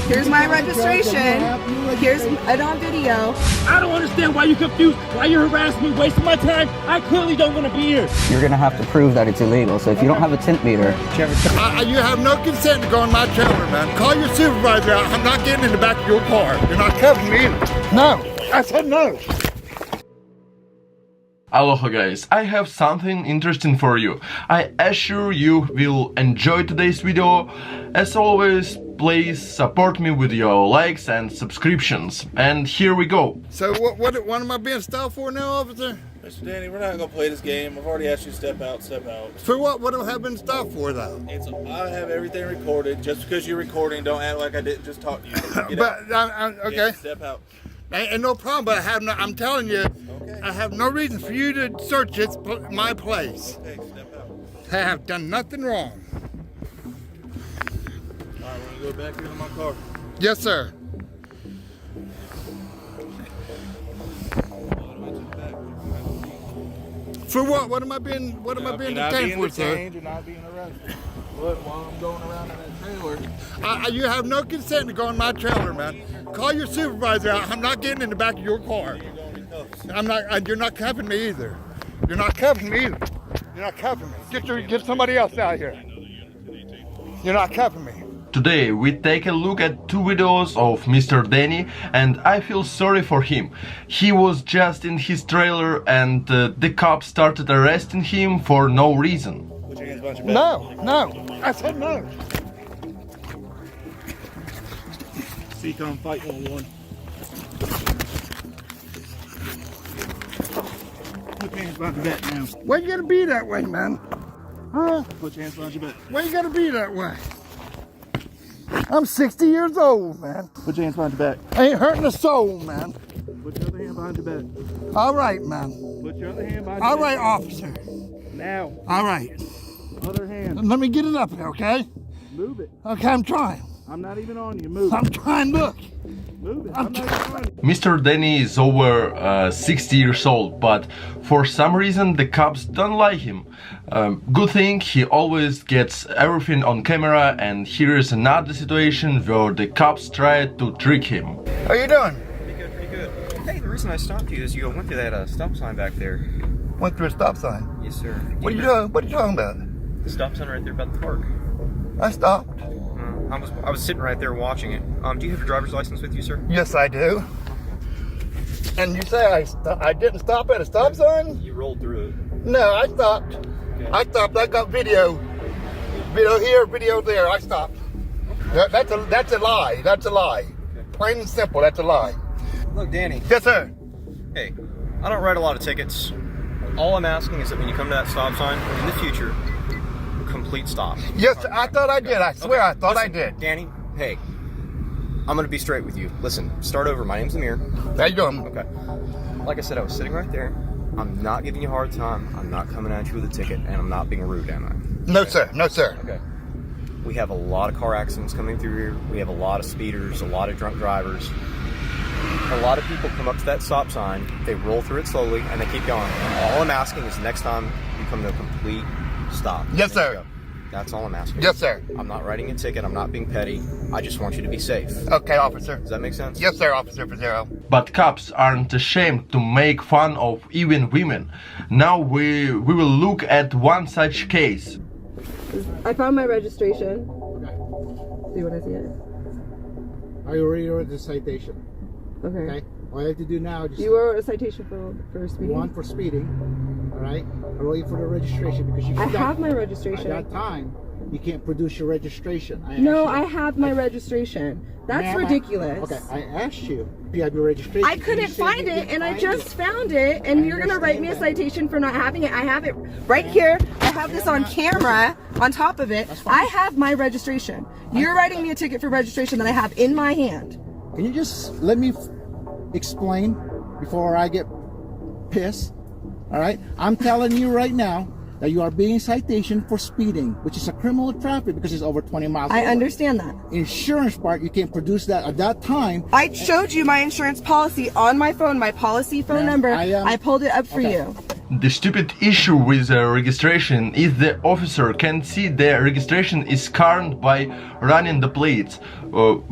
Here's my registration. Here's it on video. I don't understand why you're confused, why you're harassing me, wasting my time. I clearly don't want to be here. You're going to have to prove that it's illegal. So if you don't have a tint meter... You have no consent to go in my trailer, man. Call your supervisor out. I'm not getting in the back of your car. You're not covering me either. No. I said no. Aloha guys, I have something interesting for you. I assure you will enjoy today's video. As always, please support me with your likes and subscriptions. And here we go. So what am I being stopped for now, officer? Mr. Danny, we're not going to play this game. I've already asked you to step out, step out. For what? What have I been stopped for, though? I have everything recorded. Just because you're recording, don't act like I didn't just talk to you. Okay. Yeah, step out. Ain't no problem, but I'm telling you, Okay. I have no reason for you to search my place. Okay, step out. I have done nothing wrong. All right, we're going to go back here to my car. Yes, sir. For what? What am I being detained for, sir? You're not being arrested. Look, while I'm going around in that trailer. You have no consent to go in my trailer, man. Call your supervisor out. I'm not getting in the back of your car. You're going to be cuffed. I'm not. You're not cuffing me either. You're not cuffing me either. You're not cuffing me. Get somebody else out here. You're not cuffing me. Today we take a look at two videos of Mr. Danny, and I feel sorry for him. He was just in his trailer and the cops started arresting him for no reason. Put your hands behind your back. No. I said no. CCOM Fight 101. Put your hands behind your back now. Why you gotta be that way, man? Huh? Put your hands behind your back. Why you gotta be that way? I'm 60 years old, man. Put your hands behind your back. I ain't hurting a soul, man. Put your other hand behind your back. All right, man. Put your other hand behind All your right, back. officer. Now. All right. Other hand. Let me get it up here, okay? Move it. Okay, I'm trying. I'm not even on you. Move I'm it. trying. Look. Move it. I'm not even on you. Mr. Danny is over 60 years old, but for some reason the cops don't like him. Good thing he always gets everything on camera, and here is another situation where the cops tried to trick him. How you doing? Pretty good. Hey, the reason I stopped you is you went through that stop sign back there. Went through a stop sign. Yes, sir. What are you doing? What are you talking about? The stop sign right there about the park. I stopped. I was sitting right there watching it. Do you have your driver's license with you, sir? Yes, I do. And you say I didn't stop at a stop sign? You rolled through it. No, I stopped. Okay. I stopped. I got video. Video here, video there. I stopped. That's a lie. That's a lie. Okay. Plain and simple. That's a lie. Look, Danny. Yes, sir. Hey, I don't write a lot of tickets. All I'm asking is that when you come to that stop sign in the future, complete stop. Yes, sir. I thought I did. I swear, I thought I did. Danny, hey, I'm gonna be straight with you. Listen, start over. My name's Amir. How you doing? Okay. Like I said, I was sitting right there. I'm not giving you a hard time. I'm not coming at you with a ticket, and I'm not being rude, am I? No, sir. No, sir. Okay. We have a lot of car accidents coming through here. We have a lot of speeders, a lot of drunk drivers. A lot of people come up to that stop sign, they roll through it slowly, and they keep going. And all I'm asking is next time you come to a complete stop. Yes, There you sir. go. That's all I'm asking. Yes, sir. I'm not writing a ticket. I'm not being petty. I just want you to be safe. Okay, officer. Does that make sense? Yes, sir, Officer Pizarro. But cops aren't ashamed to make fun of even women. Now we will look at one such case. I found my registration. See what I see it? I already wrote the citation. Okay. All you have to do now is just You wrote a citation for speeding? one for speeding. All right. I wrote you for the registration because you. I have my registration. At that time, you can't produce your registration. I have my registration. That's ridiculous. Okay. I asked you if you have your registration. I couldn't find it, and I just found it, and you're gonna write me a citation for not having it. I have it right here. I have this on camera on top of it. I have my registration. You're writing me a ticket for registration that I have in my hand. Can you just let me explain before I get pissed? All right. I'm telling you right now that you are being citation for speeding, which is a criminal traffic because it's over 20 miles. I understand that. Insurance part, you can't produce that at that time. I showed you my insurance policy on my phone, my policy phone number. I pulled it up for you. The stupid issue with registration is the officer can see the registration is current by running the plates.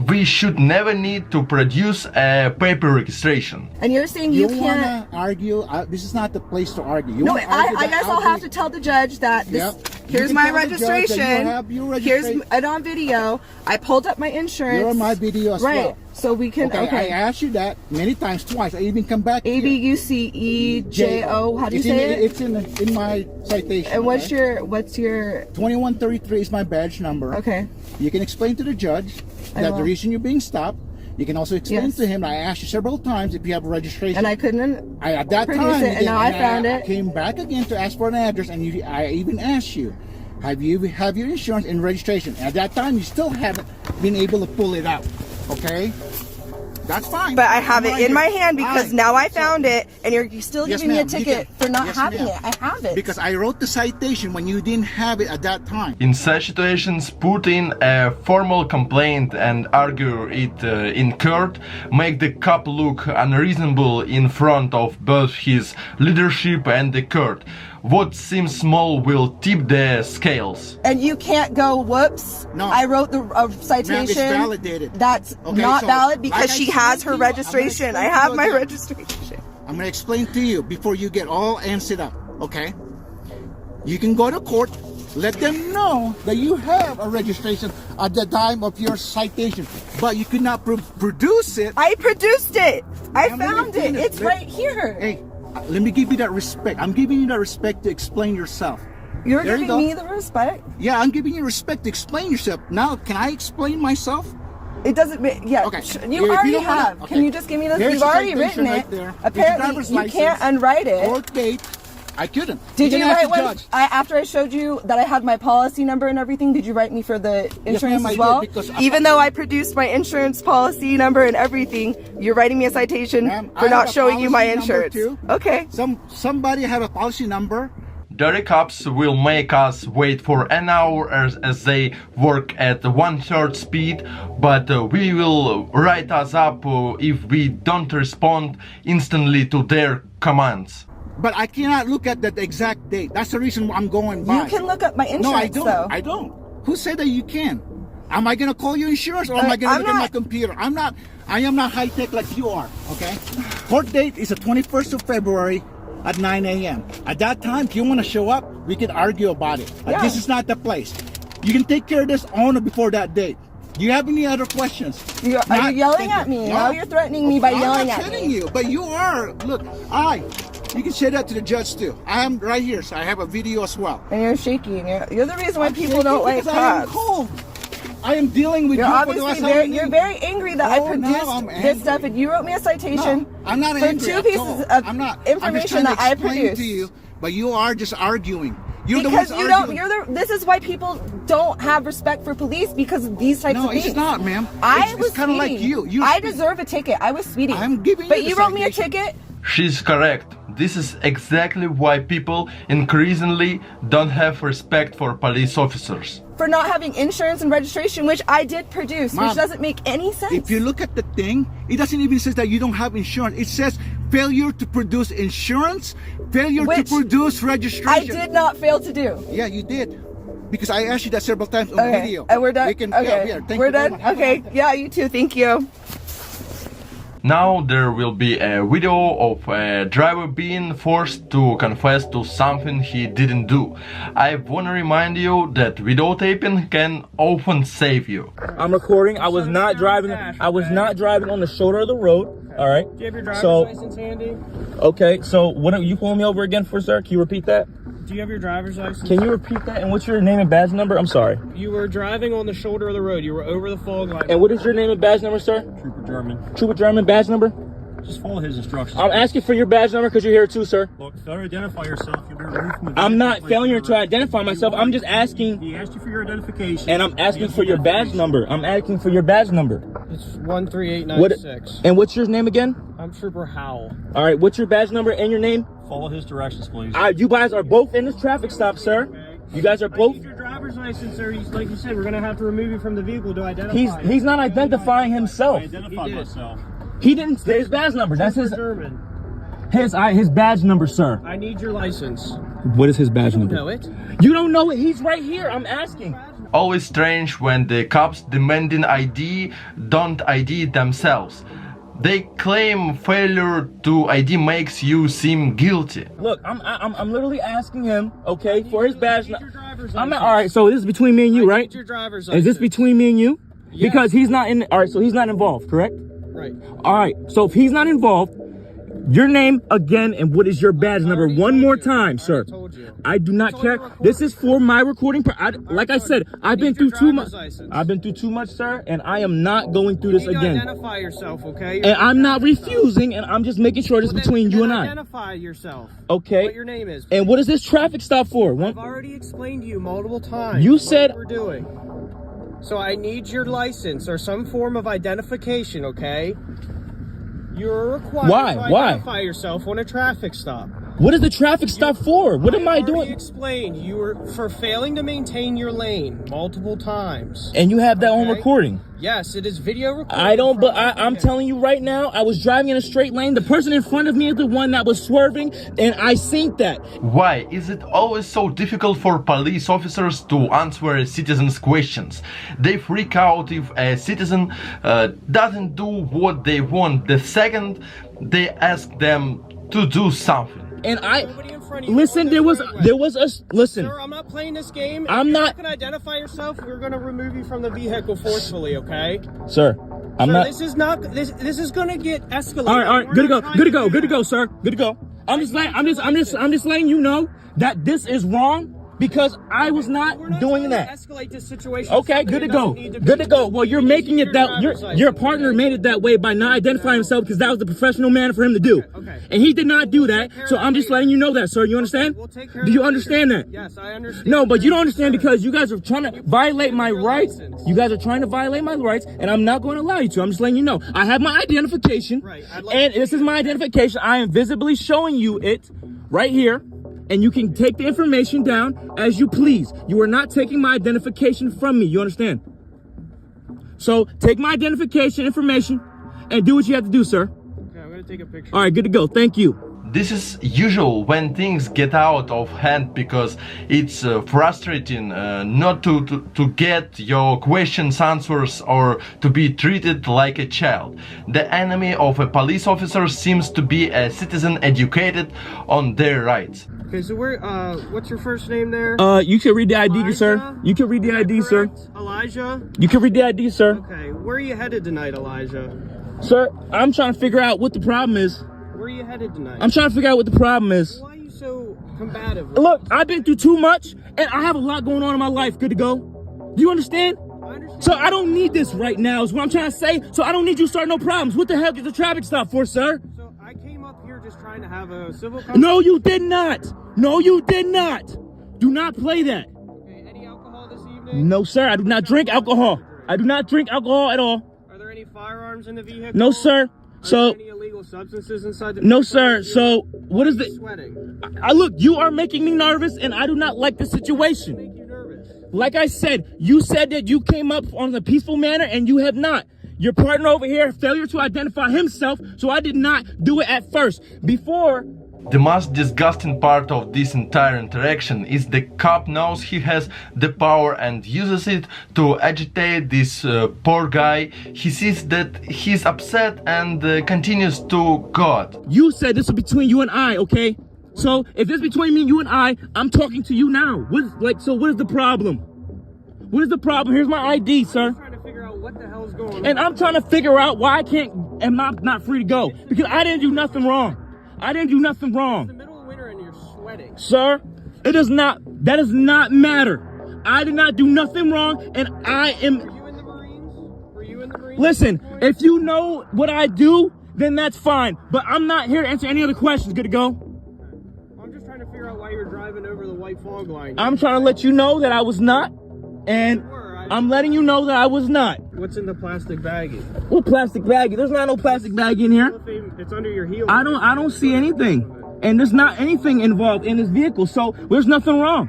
We should never need to produce a paper registration. And you're saying you wanna can't argue? This is not the place to argue. You No, wanna argue I that guess I'll have to tell the judge that this, here's my registration. Here's it on video. I pulled up my insurance. You're on my video as right. well. So we can. Okay, I asked you that many times, twice. I even come back. ABUCEJO. How do you say it? It's in my citation. And what's your 2133 is my badge number. Okay. You can explain to the judge that the reason you're being stopped. You can also explain to him. I asked you several times if you have a registration. And I couldn't. At that produce time, it, and now I found it. I came back again to ask for an address, and I even asked you, have your insurance and registration? At that time, you still haven't been able to pull it out. Okay, that's fine. But I have it in my hand because now I found it, and you're still giving me a ticket for not having it. I have it. Because I wrote the citation when you didn't have it at that time. In such situations, put in a formal complaint and argue it in court, make the cop look unreasonable in front of both his leadership and the court. What seems small will tip the scales. And you can't go, whoops. No. I wrote the citation. Ma'am, it's validated. That's Okay, not so, valid because like she I has explained her to you, registration. I I'm gonna have my explain registration. I'm going to explain to you before you get all antsy up, okay? You can go to court, let them know that you have a registration at the time of your citation, but you could not produce it. I produced it. I I'm found gonna it. finish. It's right here. Hey, let me give you that respect. I'm giving you that respect to explain yourself. You're There you giving go. me the respect. Yeah, I'm giving you respect to explain yourself. Now, can I explain myself? It doesn't make, yeah. Okay. You If already don't wanna- have. okay. Can you just give me this? Here's You've the already citation written right it. there. It's your Apparently, driver's you can't license, unwrite it. Court date. I couldn't. Did you can write ask the one? judge. After I showed you that I had my policy number and everything, did you write me for the insurance ma'am, I as did, well? because Even though I produced my insurance policy number and everything, you're writing me a citation Ma'am, I for have not a showing you my policy number insurance. too. Okay. Somebody have a policy number. Dirty cops will make us wait for an hour as they work at 1/3 speed, but we will write us up if we don't respond instantly to their commands. But I cannot look at that exact date. That's the reason I'm going by. You can look up my insurance, No, I don't. though. I don't. Who said that you can? Am I going to call you insurance or am I going to look at my computer? I am not high tech like you are, okay? Court date is the 21st of February at 9 a.m. At that time, if you want to show up, we can argue about it. Yeah. This is not the place. You can take care of this on or before that date. Do you have any other questions? Are you yelling at me? Now you're threatening me by yelling at me. I'm not kidding you, but you are. Look, you can say that to the judge too. I am right here, so I have a video as well. And you're shaking. You're the reason why people don't like because I am cops. cold. I am dealing with You're you for the obviously last how many you're days? very angry that I Oh, now I'm produced this angry. stuff and you wrote me a citation No, I'm not for angry 2 at pieces all. of I'm not. I'm just information trying that to I explain produced. to you, but you are just arguing. You're Because the ones you don't, arguing. this is why people don't have respect for police because of these types No, of things. it's not, ma'am. I It's was kind of like speeding. you. You're I speeding. deserve a ticket. I was speeding. I'm giving but you the you wrote me a citation. ticket. She's correct. This is exactly why people increasingly don't have respect for police officers. For not having insurance and registration, which I did produce, Mom, which doesn't make any sense. If you look at the thing, it doesn't even say that you don't have insurance. It says failure to produce insurance, failure to Which produce registration. I did not fail to do. Yeah, you did. Because I asked you that several times on Okay, video. and we're done. We can, okay, yeah, thank we're you very done. much. Okay, yeah, you too. Thank you. Now there will be a video of a driver being forced to confess to something he didn't do. I want to remind you that videotaping can often save you. I'm recording. I was not driving. I was not driving on the shoulder of the road. All right. Do you have your driver's So, license handy? okay. So what are you pulling me over again for, sir? Can you repeat that? Do you have your driver's license? Can you repeat that? And what's your name and badge number? I'm sorry. You were driving on the shoulder of the road. You were over the fog light. And what is your name and badge number, sir? Trooper German. Trooper German, badge number? Just follow his instructions. I'm asking for your badge number because you're here too, sir. Look, failure to identify yourself, you'll be removed from the I'm not vehicle. failing to identify myself. I'm just asking, He asked you for your identification. and I'm asking for your badge number. I'm asking for your badge number. It's 13896. And what's your name again? I'm Trooper Howell. All right, what's your badge number and your name? Follow his directions, please. All right, you guys are both in this traffic stop, sir. You guys are I both. need your driver's license, sir. Like you said, we're gonna have to remove you from the vehicle to identify. He's not identifying himself. I identified He did. myself. He didn't say his badge number. That's his. German. His badge number, sir. I need your license. What is his badge You number? know it. You don't know it. He's right here. I'm asking. Always strange when the cops demanding ID don't ID themselves. They claim failure to ID makes you seem guilty. Look, I'm literally asking him, okay, for his badge. Your driver's All license. right. So this is between me and you, I right? need your driver's Is this license. between me and you? Yes. Because he's not in. All right. So he's not involved, correct? Right. All right. So if he's not involved, your name again and what is your badge number one more time, sir? Told you. I do not It's on care. your recording. This is for my recording. Like I said, I've been need through your too much. driver's license. I've been through too much, sir, and I am not going through this You need again. to identify yourself, okay? And I'm not refusing, and I'm just making sure this is between you and I. Identify yourself. Okay. What your name is. And what is this traffic stop for? I've already explained to you multiple times. You said- what we're doing. So I need your license or some form of identification, okay? You're required Why? to Why? identify yourself on a traffic stop. What is the traffic stop for? What am I already doing? Explained you were for failing to maintain your lane multiple times. And you have that on Okay. recording. Yes, it is video recording. I don't, but from- I'm telling you right now, I was driving in a straight lane. The person in front of me is the one that was swerving, and I seen that. Why is it always so difficult for police officers to answer a citizen's questions? They freak out if a citizen doesn't do what they want the second they ask them to do something. And Nobody in front of you listen, on there this was roadway. a, listen. Sir, I'm not playing this game. If I'm you're not- going to identify yourself, we're going to remove you from the vehicle forcefully, okay? Sir, I'm Sir, not. This is not. This is going to get escalated. All right, We're good to go, not trying good to go, do good to that. go, sir, good to go. I'm just letting you know that this is wrong because I was not We're not doing trying that. to escalate this situation. Okay, good to go. Good to go. Well, you're making it that your partner made it that way by not identifying himself because that was the professional manner for him to do. Okay. And he did not do that. So I'm just letting you know that, sir. You understand? We'll take care of Do you that understand later. that? Yes, I understand. No, but you don't understand Sir. because you guys are trying to violate my rights. You guys are trying to violate my rights, and I'm not going to allow you to. I'm just letting you know. I have my identification, Right, I'd like and to this is my identification. I am visibly showing you it right here, and you can take the information down as you please. You are not taking my identification from me. You understand? So take my identification information and do what you have to do, sir. Okay, I'm going to take a picture. All right, good to go. Thank you. This is usual when things get out of hand because it's frustrating not to get your questions answers or to be treated like a child. The enemy of a police officer seems to be a citizen educated on their rights. Okay, so what's your first name there? You can read the ID, sir. Elijah? You can read the ID, sir. Correct? Elijah? You can read the ID, sir. Okay, where are you headed tonight, Elijah? Sir, I'm trying to figure out what the problem is. Where are you headed tonight? I'm trying to figure out what the problem is. Why are you so combative? Look, I've been through too much, and I have a lot going on in my life. Good to go. Do you understand? I understand. So I don't need this right now, is what I'm trying to say. So I don't need you to start no problems. What the heck is the traffic stop for, sir? So I came up here just trying to have a civil No, you did not. No, you did not. Do not play that. Okay, any alcohol this evening? No, sir, I do not drink alcohol. I do not drink alcohol at all. Are there any firearms in the vehicle? No, sir. Are So, there any illegal substances inside the no, vehicle? sir. So, what is Are you the... sweating? Look, you are making me nervous, and I do not like the situation. Make you nervous. Like I said, you said that you came up on a peaceful manner, and you have not. Your partner over here, failure to identify himself, so I did not do it at first. Before... The most disgusting part of this entire interaction is the cop knows he has the power and uses it to agitate this poor guy. He sees that he's upset and continues to God. You said this was between you and I, okay? So, if it's between me, you and I'm talking to you now. So what is the problem? What is the problem? Here's my ID, sir. I'm trying to figure out what the hell's going on. And I'm trying to figure out why I am not free to go. Because I didn't do nothing wrong. I didn't do nothing It's the wrong. middle of winter and you're sweating. Sir, that does not matter. I did not do nothing wrong, and I am... Were you in the Marines? Were you in the Marines? Listen, if you know what I do, then that's fine. But I'm not here to answer any other questions. Good to go? I'm just trying to figure out why you're driving over the white fog line. I'm trying to let you know that I was not, and I'm letting you know that I was not. What's in the plastic baggie? What plastic baggie? There's not no plastic baggie in here. It's under your heel. I don't see anything. And there's not anything involved in this vehicle, so there's nothing wrong.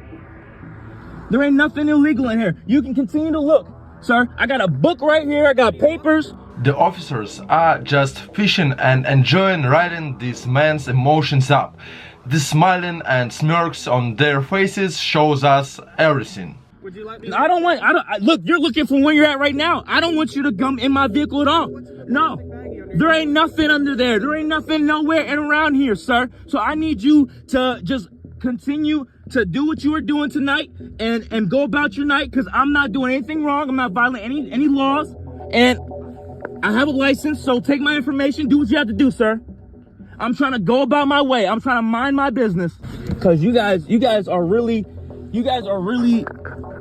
There ain't nothing illegal in here. You can continue to look, sir. I got a book right here. I got papers. the officers are just fishing and enjoying riding this man's emotions up. The smiling and smirks on their faces shows us everything. Would you let me? Look, you're looking for where you're at right now. I don't want you to come in my vehicle at all. No, there ain't nothing under there. There ain't nothing nowhere and around here, sir. So I need you to just continue to do what you were doing tonight and go about your night, because I'm not doing anything wrong. I'm not violating any laws, and I have a license. So take my information, do what you have to do, sir. I'm trying to go about my way. I'm trying to mind my business, because you guys are really,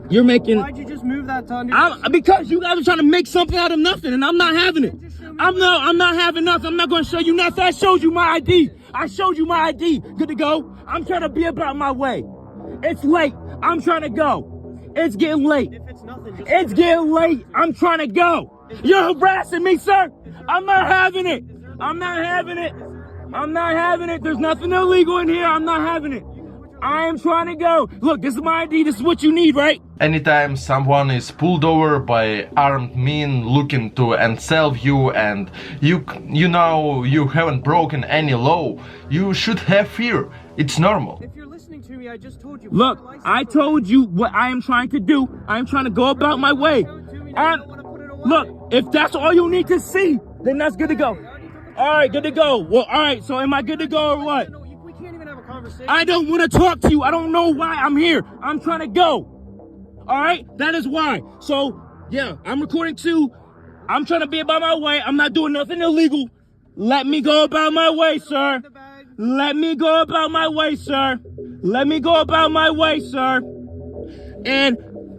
you're making. Why'd you just move that to under? Because you guys are trying to make something out of nothing, and I'm not having it. I'm not having nothing. I'm not going to show you nothing. I showed you my ID. I showed you my ID. Good to go. I'm trying to be about my way. It's late. I'm trying to go. It's getting late. If it's nothing, just It's getting late. I'm trying to go. You're harassing me, sir. I'm not having it. I'm not having it. I'm not having it. There's nothing illegal in here. I'm not having it. I am trying to go. Look, this is my ID. This is what you need, right? Anytime someone is pulled over by armed men looking to enslave you, and you know you haven't broken any law, you should have fear. It's normal. If you're listening to me, I just told you. Look, I told you what I am trying to do. I am trying to go about my way. And look, if that's all you need to see, then that's good to go. All right, good to go. Well, all right, so am I good to go or what? We can't even have a conversation. I don't want to talk to you. I don't know why I'm here. I'm trying to go. All right, that is why. So, yeah, I'm recording too. I'm trying to be about my way. I'm not doing nothing illegal. Let me go about my way, sir. Let me go about my way, sir. Let me go about my way, sir. And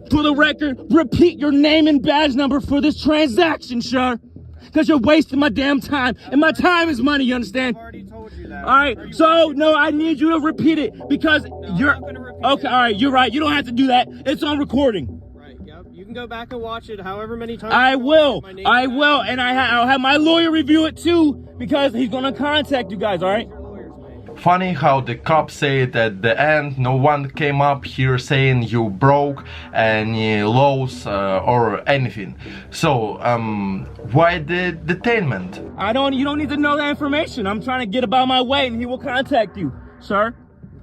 for the record, repeat your name and badge number for this transaction, sir. Because you're wasting my damn time. And my time is money, you understand? I've already told you that. All right, so no, I need you to repeat it because you're okay. All right, you're right. You don't have to do that. It's on recording. Right. Yep. You can go back and watch it however many times. I will, and I'll have my lawyer review it too, because he's gonna contact you guys. All right. Funny how the cops say it at the end. No one came up here saying you broke any laws or anything. So, why the detainment? You don't need to know that information. I'm trying to get about my way, and he will contact you, sir.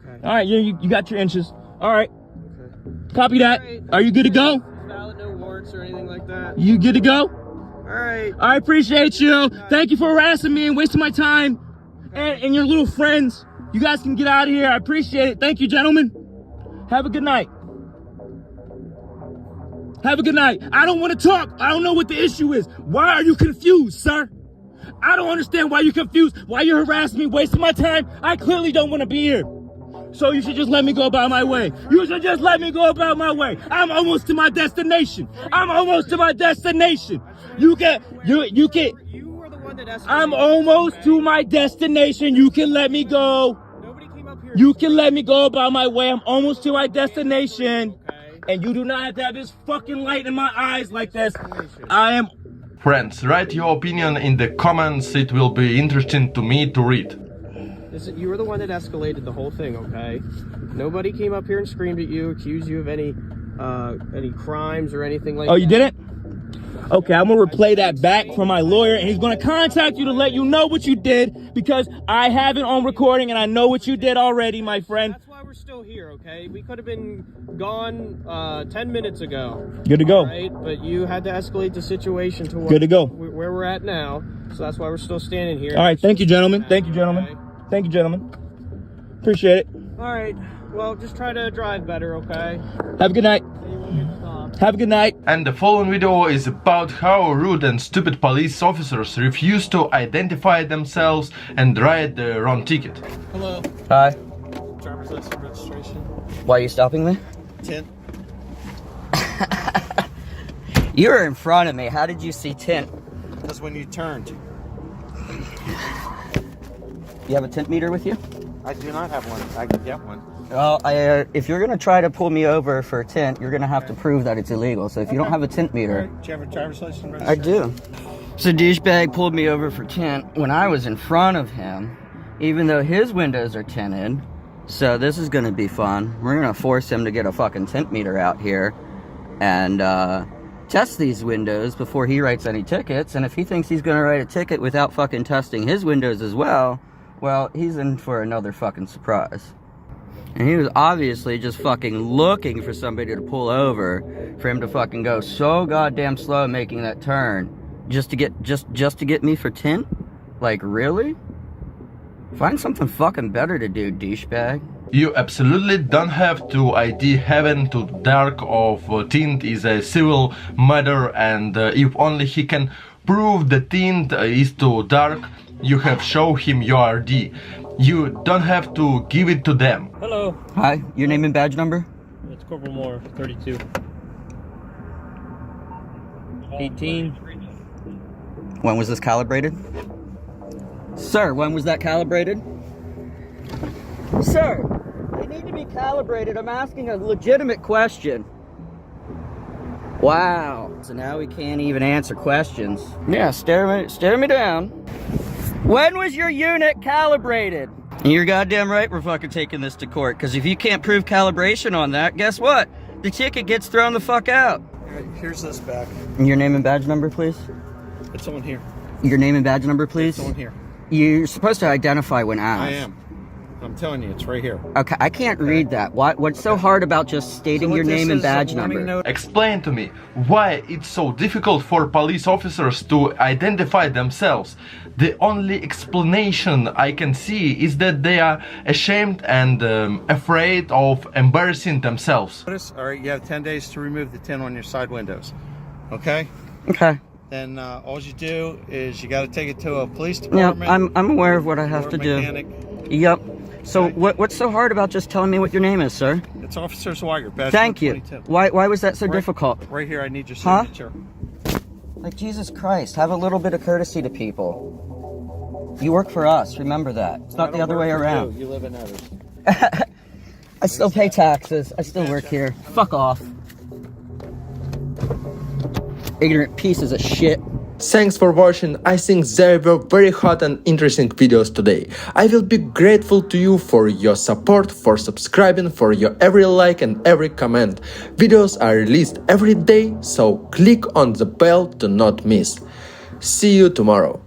Okay. All right, you got your inches. All right. Okay. Copy that. Right. Are you good to go? Valid, no warrants or anything like that. You good to go? All right. I appreciate you. Thank you for harassing me and wasting my time. And your little friends. You guys can get out of here. I appreciate it. Thank you, gentlemen. Have a good night. Have a good night. I don't want to talk. I don't know what the issue is. Why are you confused, sir? I don't understand why you're confused. Why you're harassing me, wasting my time. I clearly don't want to be here. So you should just let me go about my way. You should just let me go about my way. I'm almost to my destination. I'm almost to my destination. I'm almost to my destination. You can let me go. You can let me go about my way. I'm almost to my destination. And you do not have to have this fucking light in my eyes like this. Friends, write your opinion in the comments. It will be interesting to me to read. Listen, you were the one that escalated the whole thing, okay? Nobody came up here and screamed at you, accused you of any crimes or anything like that. Oh, you didn't? Okay, I'm gonna replay that back from my lawyer, and he's gonna contact you to let you know what you did, because I have it on recording and I know what you did already, my friend. That's why we're still here, okay? We could have been gone 10 minutes ago. Good to go. Right? But you had to escalate the situation to good to go. Where we're at now, so that's why we're still standing here. All right, thank you, gentlemen. Thank you, gentlemen. Okay. Thank you, gentlemen. Appreciate it. All right, well, just try to drive better, okay? Have a good night. Have a good night. And the following video is about how rude and stupid police officers refuse to identify themselves and write the wrong ticket. Hello. Hi. Driver's license registration. Why are you stopping me? Tint. You were in front of me. How did you see tint? That's when you turned. You have a tint meter with you? I do not have one. I can get one. Well, if you're going to try to pull me over for tint, you're going to have to prove that it's illegal. So if you don't have a tint meter... Do you have a driver's license? I do. So douchebag pulled me over for tint when I was in front of him, even though his windows are tinted. So this is going to be fun. We're going to force him to get a fucking tint meter out here and test these windows before he writes any tickets, and if he thinks he's gonna write a ticket without fucking testing his windows as well, he's in for another fucking surprise. And he was obviously just fucking looking for somebody to pull over for him to fucking go so goddamn slow making that turn just to get me for tint? Like, really? Find something fucking better to do, douchebag. You absolutely don't have to ID heaven to dark of tint is a civil matter, and if only he can prove the tint is too dark, you have shown him your ID. You don't have to give it to them. Hello. Hi, your name and badge number? It's Corporal Moore, 32. 18. When was this calibrated? Sir, when was that calibrated? Sir, they need to be calibrated. I'm asking a legitimate question. Wow. So now we can't even answer questions. Yeah, stare me down. When was your unit calibrated? You're goddamn right we're fucking taking this to court, because if you can't prove calibration on that, guess what? The ticket gets thrown the fuck out. Here's this back. Your name and badge number, please? It's on here. Your name and badge number, please? It's on here. You're supposed to identify when asked. I am. I'm telling you, it's right here. Okay, I can't read that. What's so hard about just stating your name and badge number? Explain to me why it's so difficult for police officers to identify themselves. The only explanation I can see is that they are ashamed and afraid of embarrassing themselves. All right, you have 10 days to remove the tint on your side windows. Okay? Okay. Then all you do is you got to take it to a police department. Yeah, I'm aware of what I have to do. Yep. So what's so hard about just telling me what your name is, sir? It's Officer Swiger. Badge Thank you. 122. Why was that so difficult? Right here, I need your signature. Like, Jesus Christ, have a little bit of courtesy to people. You work for us, remember that. It's not the other way around. You live in others. I still pay taxes. I still work here. Fuck off. Ignorant pieces of shit. Thanks for watching. I think there were very hot and interesting videos today. I will be grateful to you for your support, for subscribing, for your every like and every comment. Videos are released every day, so click on the bell to not miss. See you tomorrow.